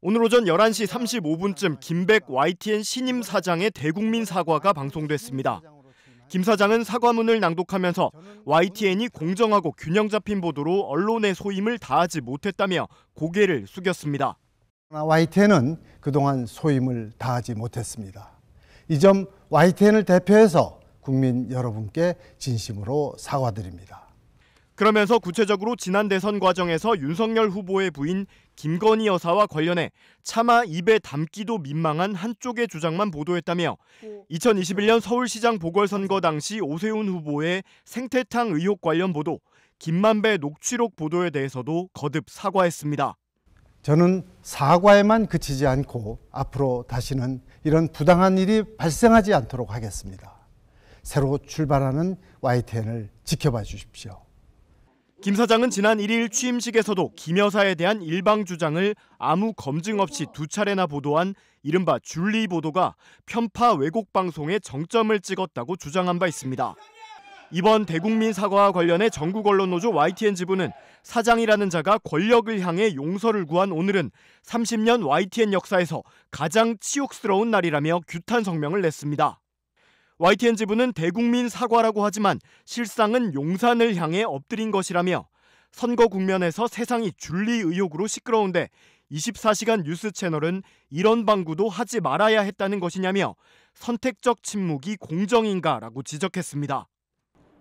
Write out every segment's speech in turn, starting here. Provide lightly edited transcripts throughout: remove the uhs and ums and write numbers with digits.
오늘 오전 11시 35분쯤 김백 YTN 신임 사장의 대국민 사과가 방송됐습니다. 김 사장은 사과문을 낭독하면서 YTN이 공정하고 균형 잡힌 보도로 언론의 소임을 다하지 못했다며 고개를 숙였습니다. YTN은 그동안 소임을 다하지 못했습니다. 이 점 YTN을 대표해서 국민 여러분께 진심으로 사과드립니다. 그러면서 구체적으로 지난 대선 과정에서 윤석열 후보의 부인 김건희 여사와 관련해 차마 입에 담기도 민망한 한쪽의 주장만 보도했다며 2021년 서울시장 보궐선거 당시 오세훈 후보의 생태탕 의혹 관련 보도, 김만배 녹취록 보도에 대해서도 거듭 사과했습니다. 저는 사과에만 그치지 않고 앞으로 다시는 이런 부당한 일이 발생하지 않도록 하겠습니다. 새로 출발하는 YTN을 지켜봐 주십시오. 김 사장은 지난 1일 취임식에서도 김 여사에 대한 일방 주장을 아무 검증 없이 2차례나 보도한 이른바 줄리 보도가 편파 왜곡 방송에 정점을 찍었다고 주장한 바 있습니다. 이번 대국민 사과와 관련해 전국 언론 노조 YTN 지부는 사장이라는 자가 권력을 향해 용서를 구한 오늘은 30년 YTN 역사에서 가장 치욕스러운 날이라며 규탄 성명을 냈습니다. YTN 지부는 대국민 사과라고 하지만 실상은 용산을 향해 엎드린 것이라며 선거 국면에서 세상이 줄리 의혹으로 시끄러운데 24시간 뉴스 채널은 이런 방구도 하지 말아야 했다는 것이냐며 선택적 침묵이 공정인가라고 지적했습니다.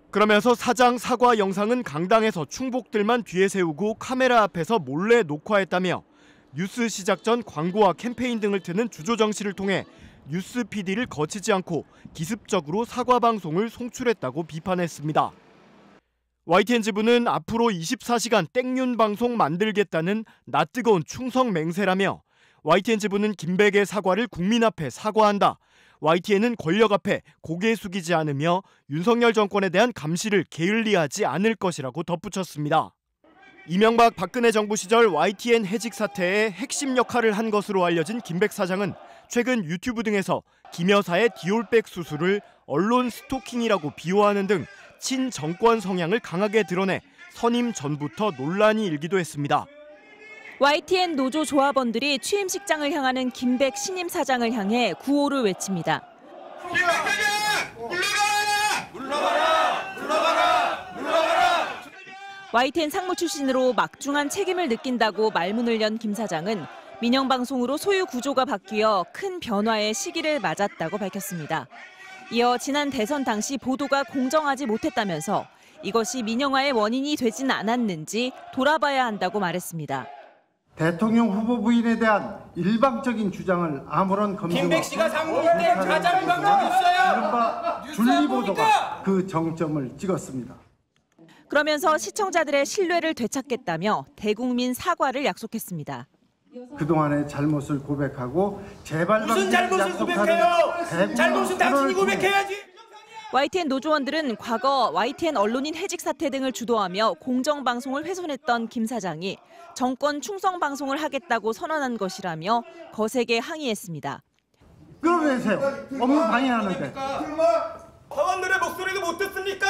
그러면서 사장 사과 영상은 강당에서 충복들만 뒤에 세우고 카메라 앞에서 몰래 녹화했다며 뉴스 시작 전 광고와 캠페인 등을 트는 주조정시를 통해 뉴스 PD를 거치지 않고 기습적으로 사과 방송을 송출했다고 비판했습니다. YTN 지부는 앞으로 24시간 땡윤 방송 만들겠다는 낯뜨거운 충성 맹세라며 YTN 지부는 김백의 사과를 국민 앞에 사과한다. YTN은 권력 앞에 고개 숙이지 않으며 윤석열 정권에 대한 감시를 게을리하지 않을 것이라고 덧붙였습니다. 이명박 박근혜 정부 시절 YTN 해직 사태의 핵심 역할을 한 것으로 알려진 김백 사장은 최근 유튜브 등에서 김 여사의 디올백 수술을 언론 스토킹이라고 비호하는 등 친정권 성향을 강하게 드러내 선임 전부터 논란이 일기도 했습니다. YTN 노조 조합원들이 취임식장을 향하는 김백 신임 사장을 향해 구호를 외칩니다. 김백 사장! 물러가라! 물러가라! 물러가라! YTN 상무 출신으로 막중한 책임을 느낀다고 말문을 연 김 사장은 민영방송으로 소유 구조가 바뀌어 큰 변화의 시기를 맞았다고 밝혔습니다. 이어 지난 대선 당시 보도가 공정하지 못했다면서 이것이 민영화의 원인이 되진 않았는지 돌아봐야 한다고 말했습니다. 대통령 후보 부인에 대한 일방적인 주장을 아무런 검증 김백 씨가 상무일 때 가장 방송했어요. 이른바 줄리 보도가 그 정점을 찍었습니다. 그러면서 시청자들의 신뢰를 되찾겠다며 대국민 사과를 약속했습니다. 그동안의 잘못을 고백하고 무슨 잘못을 고백해요? 잘못은 당신이 고백해야지. YTN 노조원들은 과거 YTN 언론인 해직 사태 등을 주도하며 공정방송을 훼손했던 김 사장이 정권 충성 방송을 하겠다고 선언한 것이라며 거세게 항의했습니다. 끌어내세요. 업무 방해하는데. 사원들의 목소리도 못 듣습니까?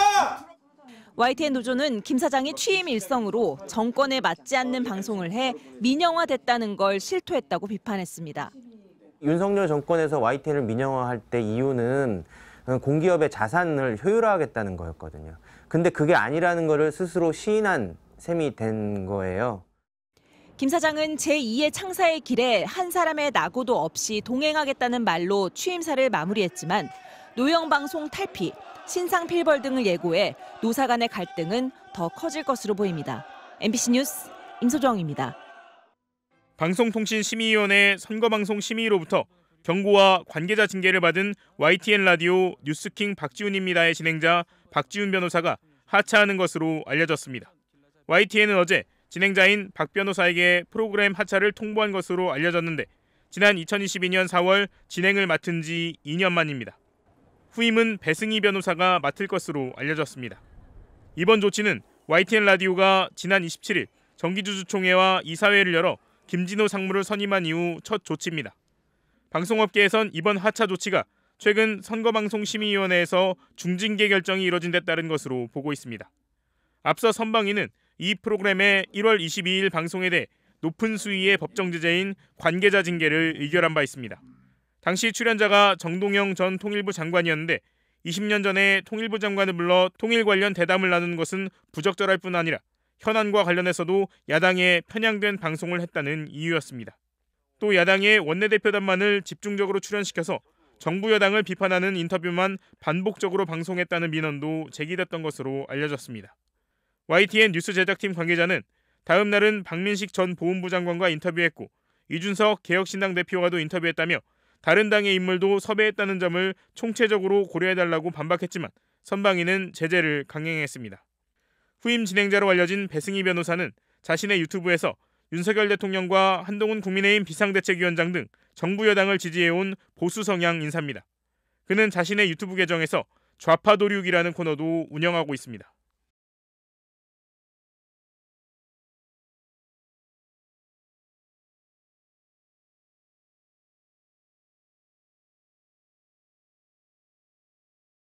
YTN 노조는 김 사장이 취임 일성으로 정권에 맞지 않는 방송을 해 민영화됐다는 걸 실토했다고 비판했습니다. 윤석열 정권에서 YTN을 민영화할 때 이유는 공기업의 자산을 효율화하겠다는 거였거든요. 근데 그게 아니라는 거를 스스로 시인한 셈이 된 거예요. 김 사장은 제2의 창사의 길에 한 사람의 낙오도 없이 동행하겠다는 말로 취임사를 마무리했지만 노영방송 탈피, 신상 필벌 등을 예고해 노사 간의 갈등은 더 커질 것으로 보입니다. MBC 뉴스 임소정입니다. 방송통신심의위원회 선거방송심의로부터 경고와 관계자 징계를 받은 YTN 라디오 뉴스킹 박지훈입니다의 진행자 박지훈 변호사가 하차하는 것으로 알려졌습니다. YTN은 어제 진행자인 박 변호사에게 프로그램 하차를 통보한 것으로 알려졌는데 지난 2022년 4월 진행을 맡은 지 2년 만입니다. 후임은 배승희 변호사가 맡을 것으로 알려졌습니다. 이번 조치는 YTN 라디오가 지난 27일 정기주주총회와 이사회를 열어 김진호 상무를 선임한 이후 첫 조치입니다. 방송업계에선 이번 하차 조치가 최근 선거방송심의위원회에서 중징계 결정이 이뤄진 데 따른 것으로 보고 있습니다. 앞서 선방위는 이 프로그램의 1월 22일 방송에 대해 높은 수위의 법정 제재인 관계자 징계를 의결한 바 있습니다. 당시 출연자가 정동영 전 통일부 장관이었는데 20년 전에 통일부 장관을 불러 통일 관련 대담을 나눈 것은 부적절할 뿐 아니라 현안과 관련해서도 야당에 편향된 방송을 했다는 이유였습니다. 또 야당의 원내대표단만을 집중적으로 출연시켜서 정부 여당을 비판하는 인터뷰만 반복적으로 방송했다는 민원도 제기됐던 것으로 알려졌습니다. YTN 뉴스 제작팀 관계자는 다음 날은 박민식 전 보훈부 장관과 인터뷰했고 이준석 개혁신당 대표와도 인터뷰했다며 다른 당의 인물도 섭외했다는 점을 총체적으로 고려해달라고 반박했지만 선방위는 제재를 강행했습니다. 후임 진행자로 알려진 배승희 변호사는 자신의 유튜브에서 윤석열 대통령과 한동훈 국민의힘 비상대책위원장 등 정부 여당을 지지해온 보수 성향 인사입니다. 그는 자신의 유튜브 계정에서 좌파도륙이라는 코너도 운영하고 있습니다.